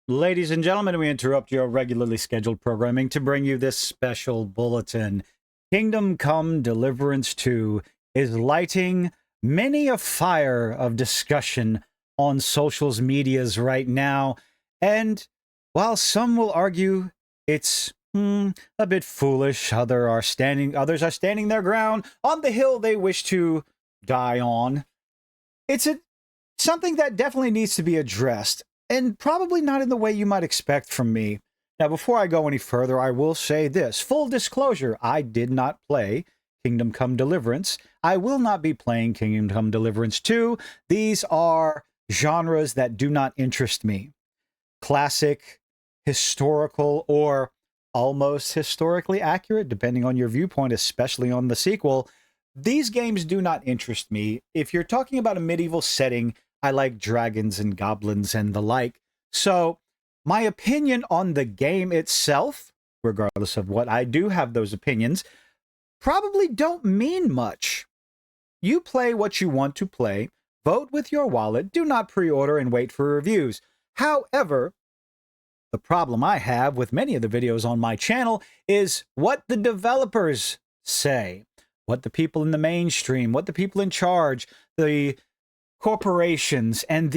Ladies and gentlemen, we interrupt your regularly scheduled programming to bring you this special bulletin. Kingdom Come Deliverance 2 is lighting many a fire of discussion on socials medias right now. And while some will argue it's a bit foolish, others are standing their ground on the hill they wish to die on. It's something that definitely needs to be addressed, and probably not in the way you might expect from me. Now, before I go any further, I will say this. Full disclosure, I did not play Kingdom Come Deliverance. I will not be playing Kingdom Come Deliverance 2. These are genres that do not interest me. Classic, historical, or almost historically accurate, depending on your viewpoint, especially on the sequel. These games do not interest me. If you're talking about a medieval setting, I like dragons and goblins and the like. So my opinion on the game itself, regardless of what I do have those opinions, probably don't mean much. You play what you want to play, vote with your wallet, do not pre-order and wait for reviews. However, the problem I have with many of the videos on my channel is what the developers say, what the people in the mainstream, what the people in charge, the corporations, and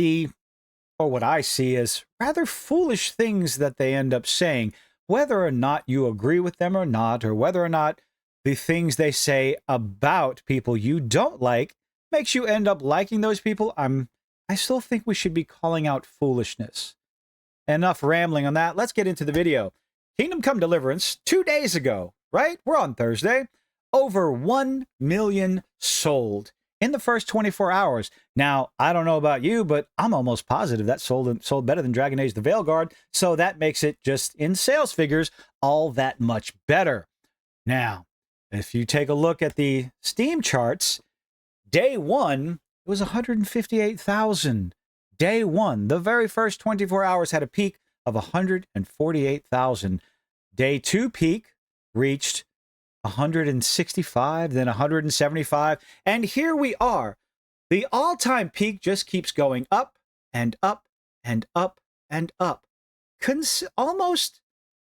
or what I see as rather foolish things that they end up saying, whether or not you agree with them or not, or whether or not the things they say about people you don't like makes you end up liking those people. I still think we should be calling out foolishness. Enough rambling on that. Let's get into the video. Kingdom Come Deliverance, 2 days ago, right? We're on Thursday. Over 1 million sold in the first 24 hours. Now, I don't know about you, but I'm almost positive that sold better than Dragon Age the Veilguard, so that makes it, just in sales figures, all that much better. Now, if you take a look at the Steam charts, day one, it was 158,000. Day one, the very first 24 hours had a peak of 148,000. Day two peak reached 165, then 175, and here we are. The all-time peak just keeps going up and up and up and up. Almost,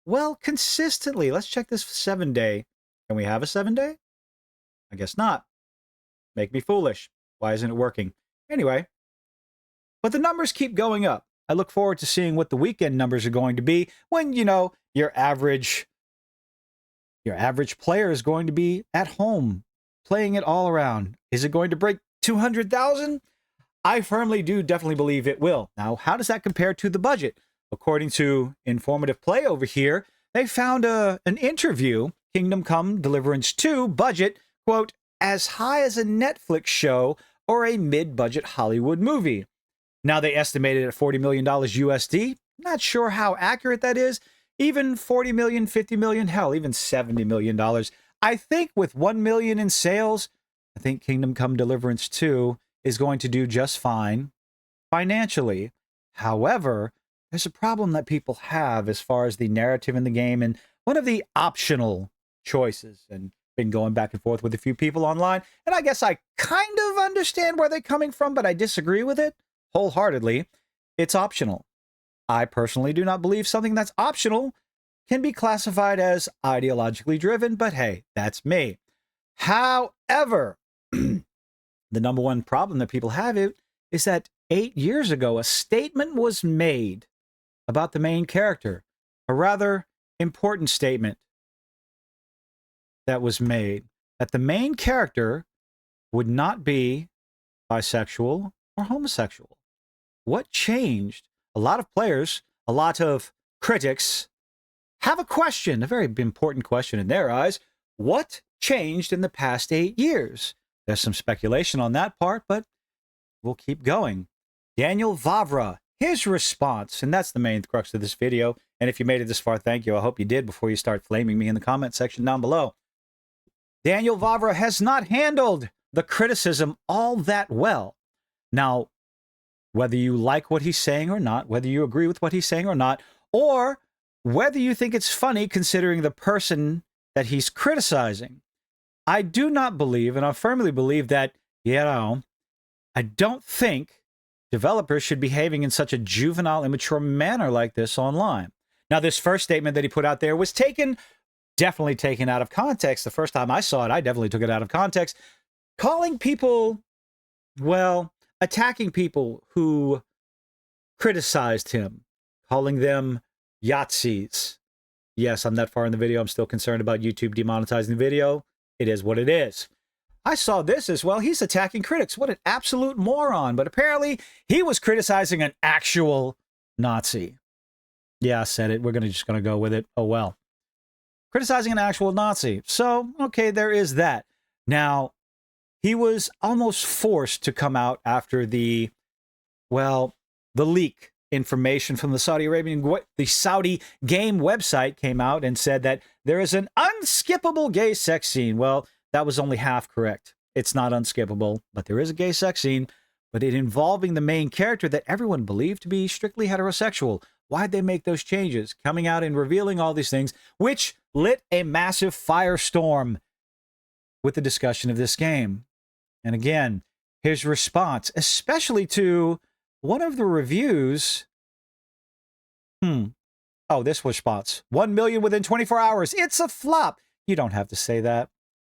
well, consistently. Let's check this 7-day. Can we have a 7-day? I guess not. Make me foolish. Why isn't it working? Anyway, but the numbers keep going up. I look forward to seeing what the weekend numbers are going to be when, your average player is going to be at home playing it all around. Is it going to break 200,000? I firmly do definitely believe it will. Now, how does that compare to the budget? According to Informative Play over here, they found an interview, Kingdom Come Deliverance 2 budget, quote, as high as a Netflix show or a mid-budget Hollywood movie. Now, they estimated at $40 million USD. Not sure how accurate that is. Even 40 million, 50 million, hell, even $70 million. I think with 1 million in sales, I think Kingdom Come Deliverance 2 is going to do just fine financially. However, there's a problem that people have as far as the narrative in the game, and one of the optional choices, and been going back and forth with a few people online, and I guess I kind of understand where they're coming from, but I disagree with it wholeheartedly. It's optional. I personally do not believe something that's optional can be classified as ideologically driven, but hey, that's me. However, the number one problem that people have is that 8 years ago, a statement was made about the main character, a rather important statement that was made, that the main character would not be bisexual or homosexual. What changed? A lot of players, a lot of critics have a question, a very important question in their eyes. What changed in the past 8 years? There's some speculation on that part, but we'll keep going. Daniel Vavra, his response, and that's the main crux of this video. And if you made it this far, thank you. I hope you did before you start flaming me in the comment section down below. Daniel Vavra has not handled the criticism all that well. Now, whether you like what he's saying or not, whether you agree with what he's saying or not, or whether you think it's funny considering the person that he's criticizing, I do not believe, and I firmly believe that, I don't think developers should be behaving in such a juvenile, immature manner like this online. Now, this first statement that he put out there was definitely taken out of context. The first time I saw it, I definitely took it out of context, calling people, well, attacking people who criticized him, calling them Yahtzees. Yes, I'm that far in the video. I'm still concerned about YouTube demonetizing the video. It is what it is. I saw this as well. He's attacking critics. What an absolute moron. But apparently he was criticizing an actual Nazi. Yeah, I said it. We're just going to go with it. Oh, well. Criticizing an actual Nazi. So, okay, there is that. Now, he was almost forced to come out after the leak information from the Saudi game website came out and said that there is an unskippable gay sex scene. Well, that was only half correct. It's not unskippable, but there is a gay sex scene, but it involving the main character that everyone believed to be strictly heterosexual. Why'd they make those changes? Coming out and revealing all these things, which lit a massive firestorm with the discussion of this game. And again, his response, especially to one of the reviews. Oh, this was response. 1 million within 24 hours. It's a flop. You don't have to say that.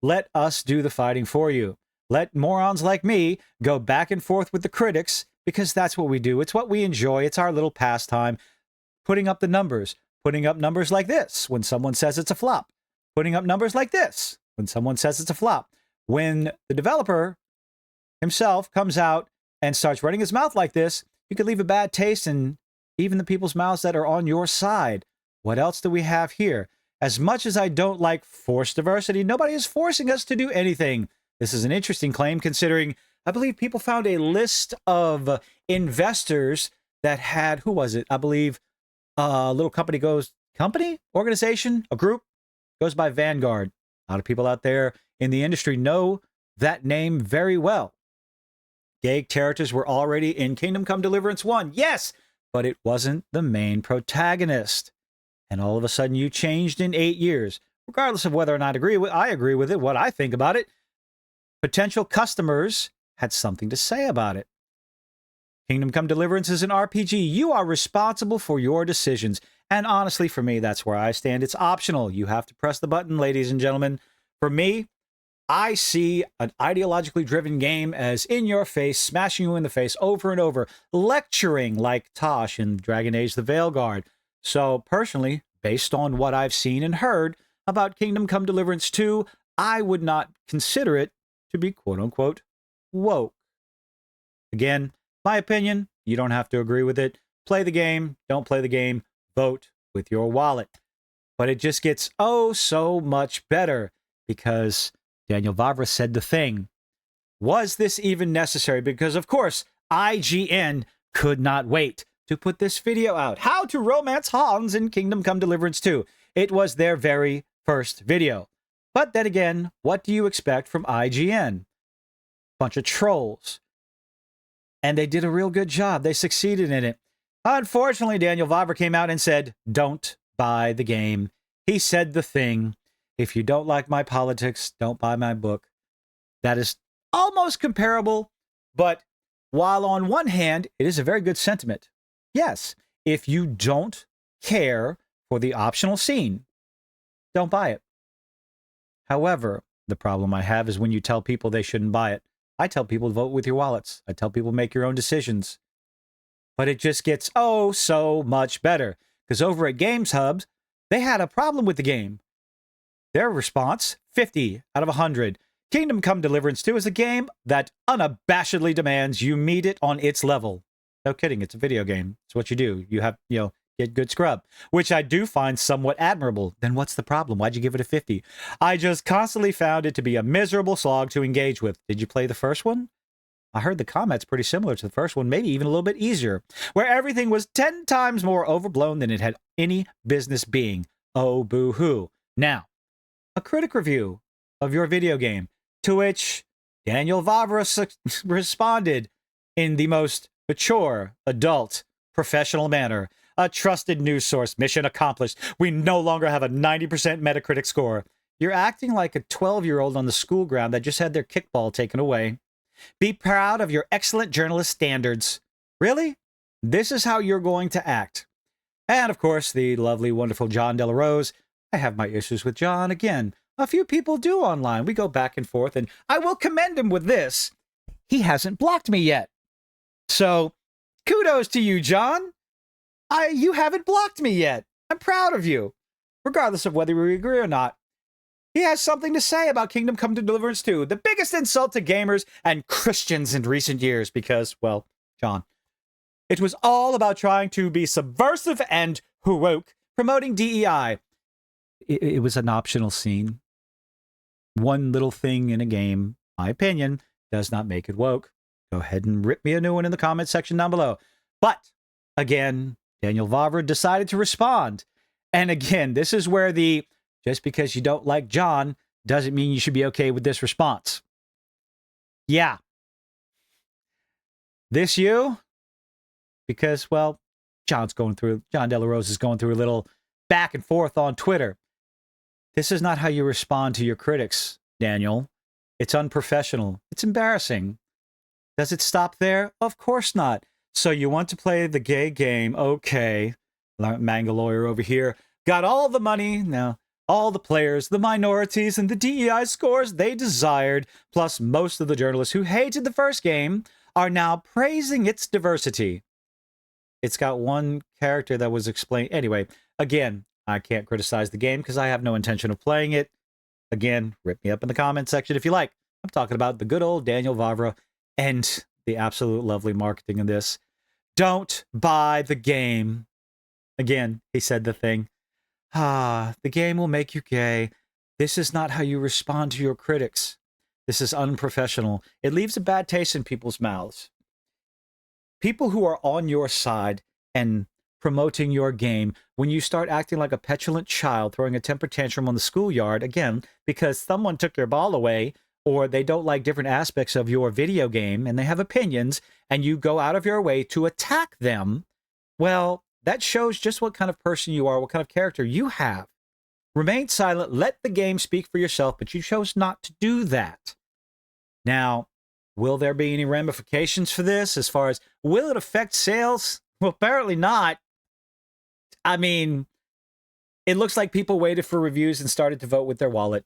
Let us do the fighting for you. Let morons like me go back and forth with the critics, because that's what we do. It's what we enjoy. It's our little pastime. Putting up the numbers. Putting up numbers like this when someone says it's a flop. Putting up numbers like this when someone says it's a flop. When the developer himself comes out and starts running his mouth like this, you could leave a bad taste in even the people's mouths that are on your side. What else do we have here? As much as I don't like forced diversity, nobody is forcing us to do anything. This is an interesting claim, considering I believe people found a list of investors that had, who was it? I believe a little organization, a group, goes by Vanguard. A lot of people out there in the industry know that name very well. Gay characters were already in Kingdom Come Deliverance 1. Yes, but it wasn't the main protagonist. And all of a sudden you changed in 8 years. Regardless of whether or not I agree with it, what I think about it, potential customers had something to say about it. Kingdom Come Deliverance is an RPG. You are responsible for your decisions. And honestly, for me, that's where I stand. It's optional. You have to press the button, ladies and gentlemen. For me, I see an ideologically driven game as in your face, smashing you in the face over and over, lecturing like Tosh in Dragon Age the Veilguard. So personally, based on what I've seen and heard about Kingdom Come Deliverance 2, I would not consider it to be quote-unquote woke. Again, my opinion, you don't have to agree with it. Play the game, don't play the game, vote with your wallet. But it just gets so much better, because Daniel Vavra said the thing. Was this even necessary? Because, of course, IGN could not wait to put this video out. How to romance Hans in Kingdom Come Deliverance 2. It was their very first video. But then again, what do you expect from IGN? Bunch of trolls. And they did a real good job. They succeeded in it. Unfortunately, Daniel Vavra came out and said, don't buy the game. He said the thing. If you don't like my politics, don't buy my book. That is almost comparable, but while on one hand, it is a very good sentiment. Yes, if you don't care for the optional scene, don't buy it. However, the problem I have is when you tell people they shouldn't buy it. I tell people to vote with your wallets. I tell people make your own decisions. But it just gets so much better. Because over at Games Hub, they had a problem with the game. Their response, 50 out of 100. Kingdom Come Deliverance 2 is a game that unabashedly demands you meet it on its level. No kidding, it's a video game. It's what you do. You have, get good scrub, which I do find somewhat admirable. Then what's the problem? Why'd you give it a 50? I just constantly found it to be a miserable slog to engage with. Did you play the first one? I heard the comments pretty similar to the first one, maybe even a little bit easier, where everything was 10 times more overblown than it had any business being. Oh, boo-hoo. Now, a critic review of your video game, to which Daniel Vavra responded in the most mature, adult, professional manner. A trusted news source, mission accomplished. We no longer have a 90% Metacritic score. You're acting like a 12-year-old on the school ground that just had their kickball taken away. Be proud of your excellent journalist standards. Really? This is how you're going to act. And of course, the lovely, wonderful John De La Rose. I have my issues with John again. A few people do online. We go back and forth, and I will commend him with this. He hasn't blocked me yet. So, kudos to you, John. You haven't blocked me yet. I'm proud of you, regardless of whether we agree or not. He has something to say about Kingdom Come to Deliverance 2, the biggest insult to gamers and Christians in recent years because, well, John, it was all about trying to be subversive and woke, promoting DEI. It was an optional scene. One little thing in a game, my opinion, does not make it woke. Go ahead and rip me a new one in the comment section down below. But, again, Daniel Vavra decided to respond. And again, this is where the just because you don't like John doesn't mean you should be okay with this response. Yeah. This you? Because, well, John De La Rose is going through a little back and forth on Twitter. This is not how you respond to your critics, Daniel. It's unprofessional. It's embarrassing. Does it stop there? Of course not. So you want to play the gay game. Okay. Manga lawyer over here. Got all the money. Now, all the players, the minorities, and the DEI scores they desired, plus most of the journalists who hated the first game, are now praising its diversity. It's got one character that was explained. Anyway, again, I can't criticize the game because I have no intention of playing it. Again, rip me up in the comment section if you like. I'm talking about the good old Daniel Vavra and the absolute lovely marketing of this. Don't buy the game. Again, he said the thing. The game will make you gay. This is not how you respond to your critics. This is unprofessional. It leaves a bad taste in people's mouths. People who are on your side and promoting your game, when you start acting like a petulant child throwing a temper tantrum on the schoolyard, again, because someone took your ball away, or they don't like different aspects of your video game and they have opinions, and you go out of your way to attack them, well, that shows just what kind of person you are, what kind of character you have. Remain silent, let the game speak for yourself, but you chose not to do that. Now, will there be any ramifications for this as far as, will it affect sales? Well, apparently not. I mean, it looks like people waited for reviews and started to vote with their wallet.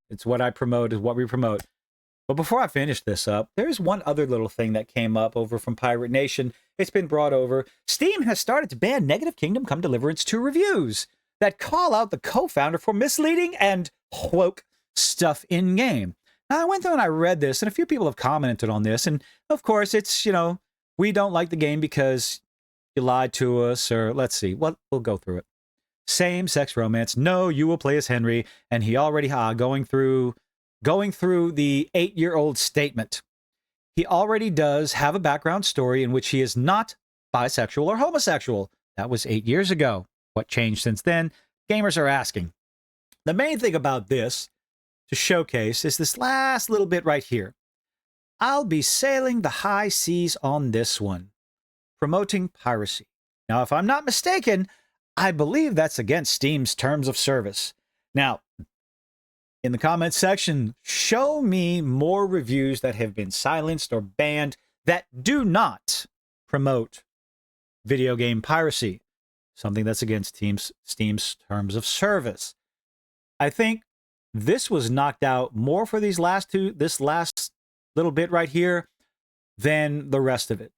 It's what I promote, is what we promote. But before I finish this up, there's one other little thing that came up over from Pirate Nation. It's been brought over. Steam has started to ban negative Kingdom Come Deliverance 2 reviews that call out the co-founder for misleading and woke stuff in-game. Now, I went through and I read this, and a few people have commented on this. And, of course, it's, we don't like the game because you lied to us, or let's see. Well, we'll go through it. Same-sex romance. No, you will play as Henry. And he already, going through the 8-year-old statement. He already does have a background story in which he is not bisexual or homosexual. That was 8 years ago. What changed since then? Gamers are asking. The main thing about this to showcase is this last little bit right here. I'll be sailing the high seas on this one, promoting piracy. Now, if I'm not mistaken, I believe that's against Steam's terms of service. Now, in the comments section, show me more reviews that have been silenced or banned that do not promote video game piracy, something that's against Steam's terms of service. I think this was knocked out more for this last little bit right here than the rest of it.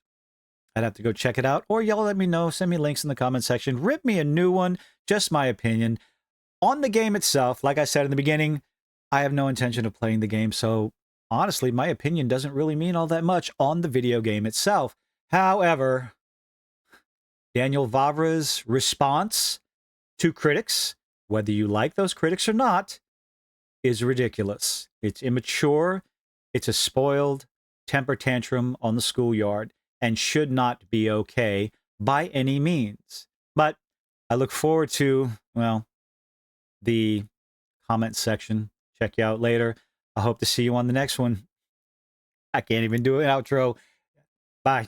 I'd have to go check it out, or y'all let me know, send me links in the comment section, rip me a new one, just my opinion. On the game itself, like I said in the beginning, I have no intention of playing the game, so honestly, my opinion doesn't really mean all that much on the video game itself. However, Daniel Vavra's response to critics, whether you like those critics or not, is ridiculous. It's immature, it's a spoiled temper tantrum on the schoolyard, and should not be okay by any means. But I look forward to, well, the comment section. Check you out later. I hope to see you on the next one. I can't even do an outro. Bye.